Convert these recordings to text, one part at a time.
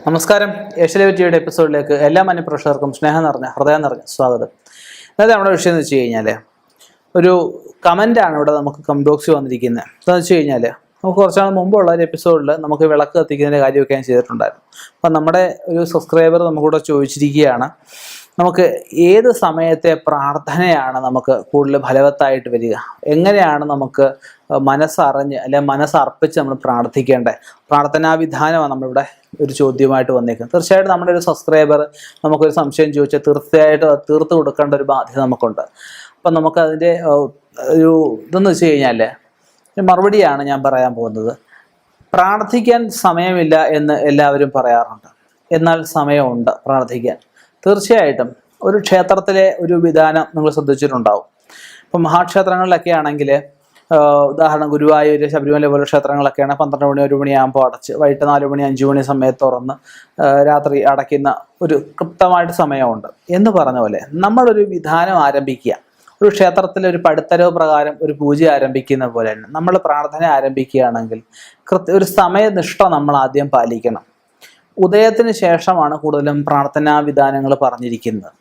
നമസ്കാരം. ഏഷ്യയിലെ ടിവിയുടെ എപ്പിസോഡിലേക്ക് എല്ലാ മാന്യപ്രേക്ഷകർക്കും സ്നേഹം നിറഞ്ഞ ഹൃദയം നിറഞ്ഞ സ്വാഗതം. അതായത് നമ്മുടെ വിഷയം എന്ന് വെച്ച് കഴിഞ്ഞാൽ ഒരു കമൻ്റാണ് ഇവിടെ നമുക്ക് കമന്റ് ബോക്സിൽ വന്നിരിക്കുന്നത്. എന്താണെന്ന് വെച്ച് കഴിഞ്ഞാൽ നമുക്ക് കുറച്ചാൾ മുമ്പുള്ള ഒരു എപ്പിസോഡിൽ നമുക്ക് വിളക്ക് കത്തിക്കുന്നതിൻ്റെ കാര്യമൊക്കെ ഞാൻ ചെയ്തിട്ടുണ്ടായിരുന്നു. അപ്പം നമ്മുടെ ഒരു സബ്സ്ക്രൈബർ നമുക്കിവിടെ ചോദിച്ചിരിക്കുകയാണ്, നമുക്ക് ഏത് സമയത്തെ പ്രാർത്ഥനയാണ് നമുക്ക് കൂടുതൽ ഫലവത്തായിട്ട് വരിക, എങ്ങനെയാണ് നമുക്ക് മനസ്സറിഞ്ഞ് അല്ലെങ്കിൽ മനസ്സർപ്പിച്ച് നമ്മൾ പ്രാർത്ഥിക്കേണ്ടത്, പ്രാർത്ഥനാ വിധാനമാണ് നമ്മളിവിടെ ഒരു ചോദ്യമായിട്ട് വന്നേക്കുന്നത്. തീർച്ചയായിട്ടും നമ്മുടെ ഒരു സബ്സ്ക്രൈബർ നമുക്കൊരു സംശയം ചോദിച്ചാൽ തീർച്ചയായിട്ടും അത് തീർത്ത് കൊടുക്കേണ്ട ഒരു ബാധ്യത നമുക്കുണ്ട്. അപ്പം നമുക്കതിൻ്റെ ഒരു ഇതെന്ന് വെച്ച് കഴിഞ്ഞാൽ മറുപടിയാണ് ഞാൻ പറയാൻ പോകുന്നത്. പ്രാർത്ഥിക്കാൻ സമയമില്ല എന്ന് എല്ലാവരും പറയാറുണ്ട്, എന്നാൽ സമയമുണ്ട് പ്രാർത്ഥിക്കാൻ. തീർച്ചയായിട്ടും ഒരു ക്ഷേത്രത്തിലെ ഒരു വിധാനം നിങ്ങൾ ശ്രദ്ധിച്ചിട്ടുണ്ടാവും. ഇപ്പം മഹാക്ഷേത്രങ്ങളിലൊക്കെ ആണെങ്കിൽ, ഉദാഹരണം ഗുരുവായൂർ, ശബരിമല പോലെ ക്ഷേത്രങ്ങളൊക്കെയാണ് 12 മണി 1 മണിയാകുമ്പോൾ അടച്ച് വൈകിട്ട് 4 മണി 5 മണി സമയത്ത് തുറന്ന് രാത്രി അടയ്ക്കുന്ന ഒരു കൃത്യമായിട്ട് സമയമുണ്ട്. എന്ന് പറഞ്ഞ പോലെ നമ്മളൊരു വിധാനം ആരംഭിക്കുക, ഒരു ക്ഷേത്രത്തിലെ ഒരു പടിത്തരവ് പ്രകാരം ഒരു പൂജ ആരംഭിക്കുന്ന പോലെ തന്നെ നമ്മൾ പ്രാർത്ഥന ആരംഭിക്കുകയാണെങ്കിൽ ഒരു സമയനിഷ്ഠ നമ്മൾ ആദ്യം പാലിക്കണം. ഉദയത്തിന് ശേഷമാണ് കൂടുതലും പ്രാർത്ഥനാ വിധാനങ്ങൾ പറഞ്ഞിരിക്കുന്നത്.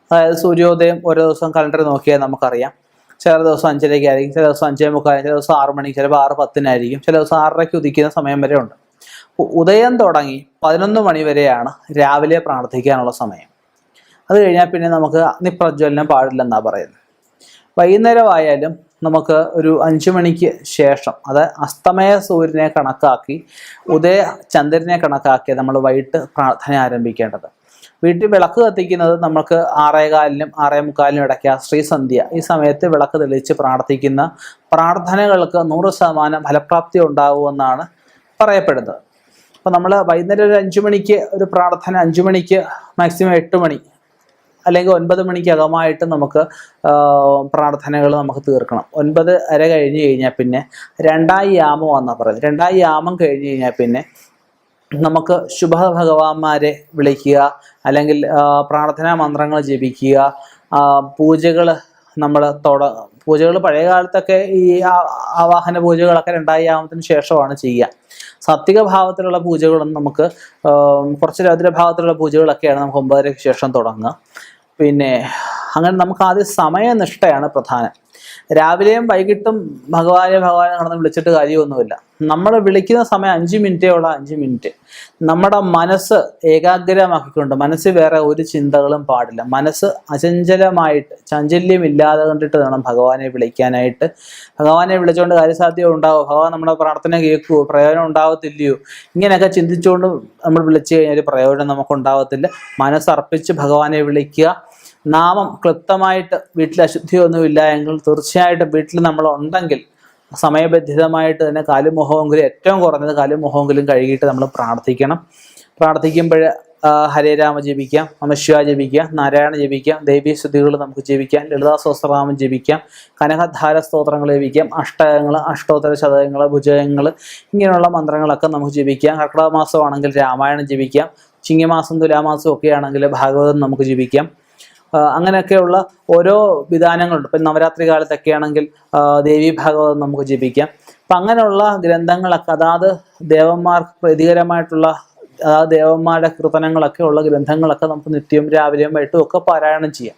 അതായത് സൂര്യോദയം ഓരോ ദിവസം കലണ്ടർ നോക്കിയാൽ നമുക്കറിയാം. ചില ദിവസം 5:30 ചില ദിവസം 5:45, ചില ദിവസം 6 മണിക്ക്, ചിലപ്പോൾ 6:10 ചില ദിവസം 6:30 ഉദിക്കുന്ന സമയം വരെ ഉണ്ട്. ഉദയം തുടങ്ങി 11 മണി വരെയാണ് രാവിലെ പ്രാർത്ഥിക്കാനുള്ള സമയം. അത് കഴിഞ്ഞാൽ പിന്നെ നമുക്ക് അഗ്നിപ്രജ്വലനം പാടില്ലെന്നാണ് പറയുന്നത്. വൈകുന്നേരമായാലും നമുക്ക് ഒരു 5 മണിക്ക് ശേഷം, അത് അസ്തമയ സൂര്യനെ കണക്കാക്കി ഉദയ ചന്ദ്രനെ കണക്കാക്കി നമ്മൾ വൈകിട്ട് പ്രാർത്ഥന ആരംഭിക്കേണ്ടത്. വീട്ടിൽ വിളക്ക് കത്തിക്കുന്നത് നമുക്ക് 6:15 6:45 ഇടയ്ക്ക് ശ്രീസന്ധ്യ ഈ സമയത്ത് വിളക്ക് തെളിയിച്ച് പ്രാർത്ഥിക്കുന്ന പ്രാർത്ഥനകൾക്ക് 100% ഫലപ്രാപ്തി ഉണ്ടാകുമെന്നാണ് പറയപ്പെടുന്നത്. അപ്പോൾ നമ്മൾ വൈകുന്നേരം ഒരു 5 മണിക്ക് ഒരു പ്രാർത്ഥന, 5 മണിക്ക് മാക്സിമം 8 മണി അല്ലെങ്കിൽ 9 മണിക്കകമായിട്ട് നമുക്ക് പ്രാർത്ഥനകൾ നമുക്ക് തീർക്കണം. 9:30 കഴിഞ്ഞ് കഴിഞ്ഞാൽ പിന്നെ 2 യാമം എന്നാണ് പറയുന്നത്. 2 യാമം കഴിഞ്ഞ് കഴിഞ്ഞാൽ പിന്നെ നമുക്ക് ശുഭ ഭഗവാന്മാരെ വിളിക്കുക, അല്ലെങ്കിൽ പ്രാർത്ഥനാ മന്ത്രങ്ങൾ ജപിക്കുക, പൂജകൾ നമ്മൾ പൂജകൾ പഴയ കാലത്തൊക്കെ ഈ ആവാഹന പൂജകളൊക്കെ 2 യാമത്തിന് ശേഷമാണ് ചെയ്യുക. സാത്വിക ഭാവത്തിലുള്ള പൂജകളൊന്നും നമുക്ക് കുറച്ച് രൗദ്രഭാവത്തിലുള്ള പൂജകളൊക്കെയാണ് നമുക്ക് 9:30 ശേഷം തുടങ്ങുക. പിന്നെ അങ്ങനെ നമുക്ക് ആദ്യം സമയനിഷ്ഠയാണ് പ്രധാനം. രാവിലെയും വൈകിട്ടും ഭഗവാനെ കടന്ന് വിളിച്ചിട്ട് കാര്യമൊന്നുമില്ല. നമ്മൾ വിളിക്കുന്ന സമയം 5 മിനിറ്റേയുള്ള 5 മിനിറ്റ് നമ്മുടെ മനസ്സ് ഏകാഗ്രമാക്കിക്കൊണ്ട്, മനസ്സ് വേറെ ഒരു ചിന്തകളും പാടില്ല, മനസ്സ് അചഞ്ചലമായിട്ട് ചാഞ്ചല്യമില്ലാതെ കണ്ടിട്ട് വേണം ഭഗവാനെ വിളിക്കാനായിട്ട്. ഭഗവാനെ വിളിച്ചുകൊണ്ട് കാര്യസാധ്യം ഉണ്ടാവുമോ, ഭഗവാൻ നമ്മുടെ പ്രാർത്ഥന കേൾക്കുമോ, പ്രയോജനം ഉണ്ടാവത്തില്ലയോ, ഇങ്ങനെയൊക്കെ ചിന്തിച്ചുകൊണ്ട് നമ്മൾ വിളിച്ചു കഴിഞ്ഞാൽ പ്രയോജനം നമുക്കുണ്ടാവത്തില്ല. മനസ്സർപ്പിച്ച് ഭഗവാനെ വിളിക്കുക. നാമം ക്ലുപ്തമായിട്ട് വീട്ടിൽ അശുദ്ധിയൊന്നുമില്ല എങ്കിൽ തീർച്ചയായിട്ടും വീട്ടിൽ നമ്മൾ ഉണ്ടെങ്കിൽ സമയബന്ധിതമായിട്ട് തന്നെ കാലും മുഖമെങ്കിലും, ഏറ്റവും കുറഞ്ഞത് കാലും മുഖമെങ്കിലും കഴുകിയിട്ട് നമ്മൾ പ്രാർത്ഥിക്കണം. പ്രാർത്ഥിക്കുമ്പോൾ ഹരേ രാമ ജപിക്കാം, നമഃശിവായ ജപിക്കാം, നാരായണ ജപിക്കാം, ദേവീ സ്തുതികൾ നമുക്ക് ജപിക്കാം, ലളിതാ സഹസ്രനാമം ജപിക്കാം, കനകധാര സ്തോത്രങ്ങൾ ജപിക്കാം, അഷ്ടകങ്ങൾ, അഷ്ടോത്തര ശതകങ്ങൾ, ഭുജകങ്ങൾ, ഇങ്ങനെയുള്ള മന്ത്രങ്ങളൊക്കെ നമുക്ക് ജപിക്കാം. കർക്കിടക മാസമാണെങ്കിൽ രാമായണം ജപിക്കാം, ചിങ്ങമാസം തുലാമാസം ഒക്കെ ആണെങ്കിൽ ഭാഗവതം നമുക്ക് ജപിക്കാം. അങ്ങനെയൊക്കെയുള്ള ഓരോ വിധാനങ്ങളുണ്ട്. ഇപ്പം നവരാത്രി കാലത്തൊക്കെ ആണെങ്കിൽ ദേവീ ഭാഗവതം നമുക്ക് ജപിക്കാം. അപ്പം അങ്ങനെയുള്ള ഗ്രന്ഥങ്ങളൊക്കെ അതാത് ദേവന്മാർക്ക് പ്രീതികരമായിട്ടുള്ള, അതായത് ദേവന്മാരുടെ കീർത്തനങ്ങളൊക്കെ ഉള്ള ഗ്രന്ഥങ്ങളൊക്കെ നമുക്ക് നിത്യവും രാവിലെയും വൈകിട്ടും ഒക്കെ പാരായണം ചെയ്യാം.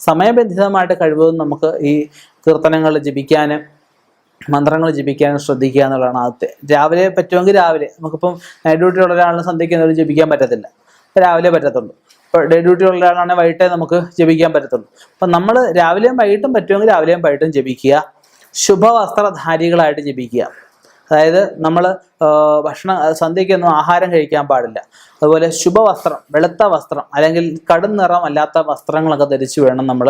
സമയബന്ധിതമായിട്ട് കഴിവതും നമുക്ക് ഈ കീർത്തനങ്ങൾ ജപിക്കാനും മന്ത്രങ്ങൾ ജപിക്കാനും ശ്രദ്ധിക്കുക എന്നുള്ളതാണ് ആദ്യത്തെ. രാവിലെ പറ്റുമെങ്കിൽ രാവിലെ, നമുക്കിപ്പം നൈറ്റ് ഡ്യൂട്ടി ഉള്ള ഒരാളിന് സന്ധ്യയ്ക്ക് ജപിക്കാൻ പറ്റത്തില്ല, രാവിലെ പറ്റത്തുള്ളൂ. ഇപ്പോൾ ഡേ ഡ്യൂട്ടി ഉള്ള ഒരാളാണെങ്കിൽ വൈകിട്ടേ നമുക്ക് ജപിക്കാൻ പറ്റത്തുള്ളൂ. അപ്പം നമ്മൾ രാവിലെയും വൈകിട്ടും പറ്റുമെങ്കിൽ രാവിലെയും വൈകിട്ടും ജപിക്കുക. ശുഭവസ്ത്രധാരികളായിട്ട് ജപിക്കുക. അതായത് നമ്മൾ സന്ധ്യയ്ക്കൊന്നും ആഹാരം കഴിക്കാൻ പാടില്ല. അതുപോലെ ശുഭവസ്ത്രം, വെളുത്ത വസ്ത്രം അല്ലെങ്കിൽ കടും നിറം അല്ലാത്ത വസ്ത്രങ്ങളൊക്കെ ധരിച്ച് വേണം നമ്മൾ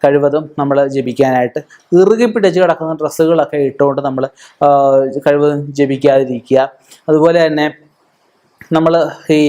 കഴിവതും നമ്മൾ ജപിക്കാനായിട്ട്. ഇറുകി പിടിച്ച് കിടക്കുന്ന ഡ്രസ്സുകളൊക്കെ ഇട്ടുകൊണ്ട് നമ്മൾ കഴിവതും ജപിക്കാതിരിക്കുക. അതുപോലെ തന്നെ നമ്മൾ ഈ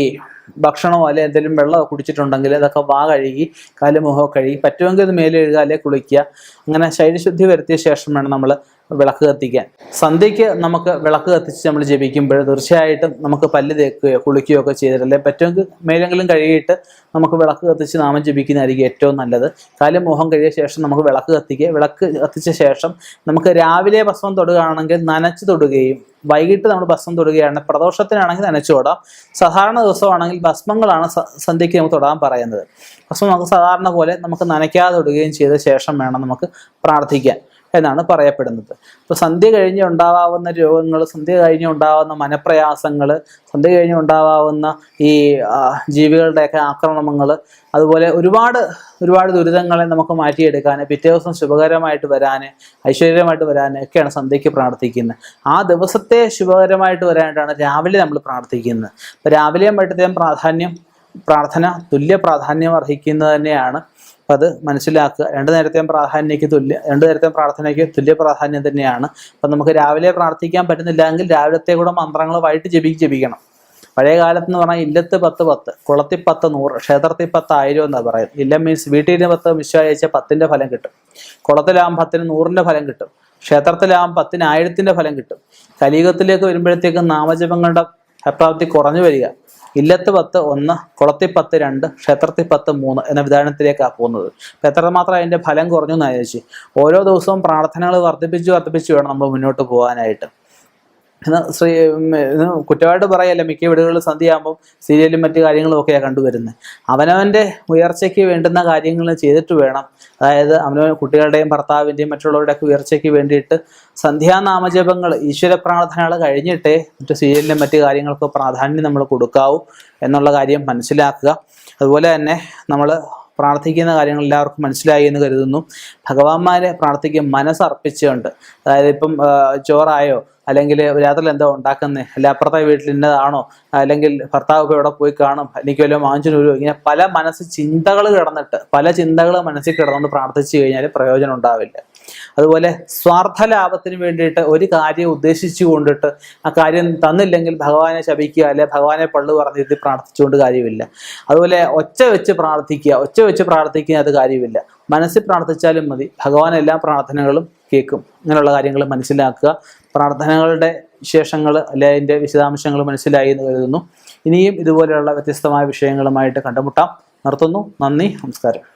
ഭക്ഷണമോ അല്ലെങ്കിൽ എന്തെങ്കിലും വെള്ളമോ കുടിച്ചിട്ടുണ്ടെങ്കിൽ അതൊക്കെ കഴുകി കാലും മുഖമോ കഴുകി, പറ്റുമെങ്കിൽ അത് മേലെ കഴുകുക അല്ലെങ്കിൽ കുളിക്കുക. അങ്ങനെ ശരീരശുദ്ധി വരുത്തിയ ശേഷം വേണം നമ്മൾ വിളക്ക് കത്തിക്കാൻ. സന്ധ്യയ്ക്ക് നമുക്ക് വിളക്ക് കത്തിച്ച് നമ്മൾ ജപിക്കുമ്പോൾ തീർച്ചയായിട്ടും നമുക്ക് പല്ല് തേക്കുകയോ കുളിക്കുകയോ ഒക്കെ ചെയ്തിട്ടല്ലേ പറ്റുമെങ്കിൽ മേലെങ്കിലും കഴുകിയിട്ട് നമുക്ക് വിളക്ക് കത്തിച്ച് നാമം ജപിക്കുന്നതായിരിക്കും ഏറ്റവും നല്ലത്. കാലും മുഖം കഴുകിയ ശേഷം നമുക്ക് വിളക്ക് കത്തിക്കുക. വിളക്ക് കത്തിച്ച ശേഷം നമുക്ക് രാവിലെ ഭസ്മം തൊടുകയാണെങ്കിൽ നനച്ച് തൊടുകയും വൈകിട്ട് നമ്മൾ ഭസ്മം തൊടുകയാണ്, പ്രദോഷത്തിനാണെങ്കിൽ നനച്ചു തൊടാം. സാധാരണ ദിവസമാണെങ്കിൽ ഭസ്മങ്ങളാണ് സന്ധ്യയ്ക്ക് നമുക്ക് തൊടാൻ പറയുന്നത്. ഭസ്മം നമുക്ക് സാധാരണ പോലെ നമുക്ക് നനയ്ക്കാതെ തൊടുകയും ചെയ്ത ശേഷം വേണം നമുക്ക് പ്രാർത്ഥിക്കാൻ എന്നാണ് പറയപ്പെടുന്നത്. ഇപ്പോൾ സന്ധ്യ കഴിഞ്ഞ് ഉണ്ടാവാവുന്ന രോഗങ്ങൾ, സന്ധ്യ കഴിഞ്ഞ് ഉണ്ടാവാവുന്ന മനപ്രയാസങ്ങൾ, സന്ധ്യ കഴിഞ്ഞ് ഉണ്ടാവാവുന്ന ഈ ജീവികളുടെയൊക്കെ ആക്രമണങ്ങൾ, അതുപോലെ ഒരുപാട് ദുരിതങ്ങളെ നമുക്ക് മാറ്റിയെടുക്കാൻ, പിറ്റേ ദിവസം ശുഭകരമായിട്ട് വരാൻ, ഐശ്വര്യമായിട്ട് വരാൻ ഒക്കെയാണ് സന്ധ്യയ്ക്ക് പ്രാർത്ഥിക്കുന്നത്. ആ ദിവസത്തെ ശുഭകരമായിട്ട് വരാനായിട്ടാണ് രാവിലെ നമ്മൾ പ്രാർത്ഥിക്കുന്നത്. അപ്പോൾ രാവിലെയും വൈകിട്ടത്തെയും പ്രാർത്ഥന തുല്യ പ്രാധാന്യം അർഹിക്കുന്നത് തന്നെയാണ്. അപ്പം അത് മനസ്സിലാക്കുക. രണ്ടു നേരത്തെയും പ്രാർത്ഥനയ്ക്ക് തുല്യ പ്രാധാന്യം തന്നെയാണ്. അപ്പം നമുക്ക് രാവിലെ പ്രാർത്ഥിക്കാൻ പറ്റുന്നില്ല എങ്കിൽ രാവിലത്തെ കൂടെ മന്ത്രങ്ങൾ വൈകിട്ട് ജപിക്കണം. പഴയ കാലത്ത് എന്ന് പറഞ്ഞാൽ ഇല്ലത്ത് 10 കുളത്തിൽ 10 100, ക്ഷേത്രത്തിൽ 10 1000 എന്നാണ് പറയുന്നത്. ഇല്ല മീൻസ് വീട്ടിൽ 10 വിശ്വാസം അയച്ചാൽ 10ന്റെ ഫലം കിട്ടും. കുളത്തിലാകും 10ന് 100ന്റെ ഫലം കിട്ടും. ക്ഷേത്രത്തിലാകും 10ന് 1000ന്റെ ഫലം കിട്ടും. കലിയുഗത്തിലേക്ക് വരുമ്പോഴത്തേക്കും നാമജപങ്ങളുടെ ഫലപ്രാപ്തി കുറഞ്ഞു വരിക. ഇല്ലത്ത് 10 1, കുളത്തിൽ 10 2, ക്ഷേത്രത്തിൽ 10 3 എന്ന വിധാനത്തിലേക്കാണ് പോകുന്നത്. അപ്പം എത്രമാത്രം അതിൻ്റെ ഫലം കുറഞ്ഞു എന്ന് ആലോചിച്ച് ഓരോ ദിവസവും പ്രാർത്ഥനകൾ വർദ്ധിപ്പിച്ച് വേണം നമ്മൾ മുന്നോട്ട് പോകാനായിട്ട്. കുറ്റമായിട്ട് പറയല്ല, മിക്ക വീടുകളിൽ സന്ധ്യയാകുമ്പോൾ സീരിയലും മറ്റു കാര്യങ്ങളും ഒക്കെയാണ് കണ്ടുവരുന്നത്. അവനവൻ്റെ ഉയർച്ചയ്ക്ക് വേണ്ടുന്ന കാര്യങ്ങൾ ചെയ്തിട്ട് വേണം, അതായത് അവനവൻ കുട്ടികളുടെയും ഭർത്താവിൻ്റെയും മറ്റുള്ളവരുടെയൊക്കെ ഉയർച്ചയ്ക്ക് വേണ്ടിയിട്ട് സന്ധ്യാനാമജപങ്ങൾ, ഈശ്വര പ്രാർത്ഥനകൾ കഴിഞ്ഞിട്ടേ മറ്റു സീരിയലിനും മറ്റു കാര്യങ്ങൾക്ക് പ്രാധാന്യം നമ്മൾ കൊടുക്കാവൂ എന്നുള്ള കാര്യം മനസ്സിലാക്കുക. അതുപോലെ തന്നെ നമ്മൾ പ്രാർത്ഥിക്കുന്ന കാര്യങ്ങൾ എല്ലാവർക്കും മനസ്സിലായി എന്ന് കരുതുന്നു. ഭഗവാന്മാരെ പ്രാർത്ഥിക്കും മനസ്സർപ്പിച്ചുകൊണ്ട്. അതായത് ഇപ്പം ചോറായോ, അല്ലെങ്കിൽ രാത്രിയിൽ എന്തോ ഉണ്ടാക്കുന്നത്, അല്ലെ അപ്പുറത്തെ വീട്ടിൽ ഇന്നതാണോ, അല്ലെങ്കിൽ ഭർത്താവ് ഇപ്പോൾ എവിടെ പോയി കാണും, എനിക്ക് വല്ലതും വാങ്ങിച്ചു വരുമോ, ഇങ്ങനെ പല ചിന്തകൾ മനസ്സിൽ കിടന്നുകൊണ്ട് പ്രാർത്ഥിച്ചു കഴിഞ്ഞാൽ പ്രയോജനം ഉണ്ടാവില്ല. അതുപോലെ സ്വാർത്ഥ ലാഭത്തിന് വേണ്ടിയിട്ട് ഒരു കാര്യം ഉദ്ദേശിച്ചു കൊണ്ടിട്ട് ആ കാര്യം തന്നില്ലെങ്കിൽ ഭഗവാനെ ശപിക്കുക, അല്ലെ ഭഗവാനെ പള്ളു പറഞ്ഞിട്ട് പ്രാർത്ഥിച്ചുകൊണ്ട് കാര്യമില്ല. അതുപോലെ ഒച്ച വെച്ച് പ്രാർത്ഥിക്കുക അത് കാര്യമില്ല. മനസ്സിൽ പ്രാർത്ഥിച്ചാലും മതി, ഭഗവാൻ എല്ലാ പ്രാർത്ഥനകളും കേൾക്കും. ഇങ്ങനെയുള്ള കാര്യങ്ങൾ മനസ്സിലാക്കുക. പ്രാർത്ഥനകളുടെ വിശേഷങ്ങൾ അല്ലെ അതിൻ്റെ വിശദാംശങ്ങൾ മനസ്സിലായി എന്ന് കരുതുന്നു. ഇനിയും ഇതുപോലെയുള്ള വ്യത്യസ്തമായ വിഷയങ്ങളുമായിട്ട് കണ്ടുമുട്ടാം. നിർത്തുന്നു. നന്ദി, നമസ്കാരം.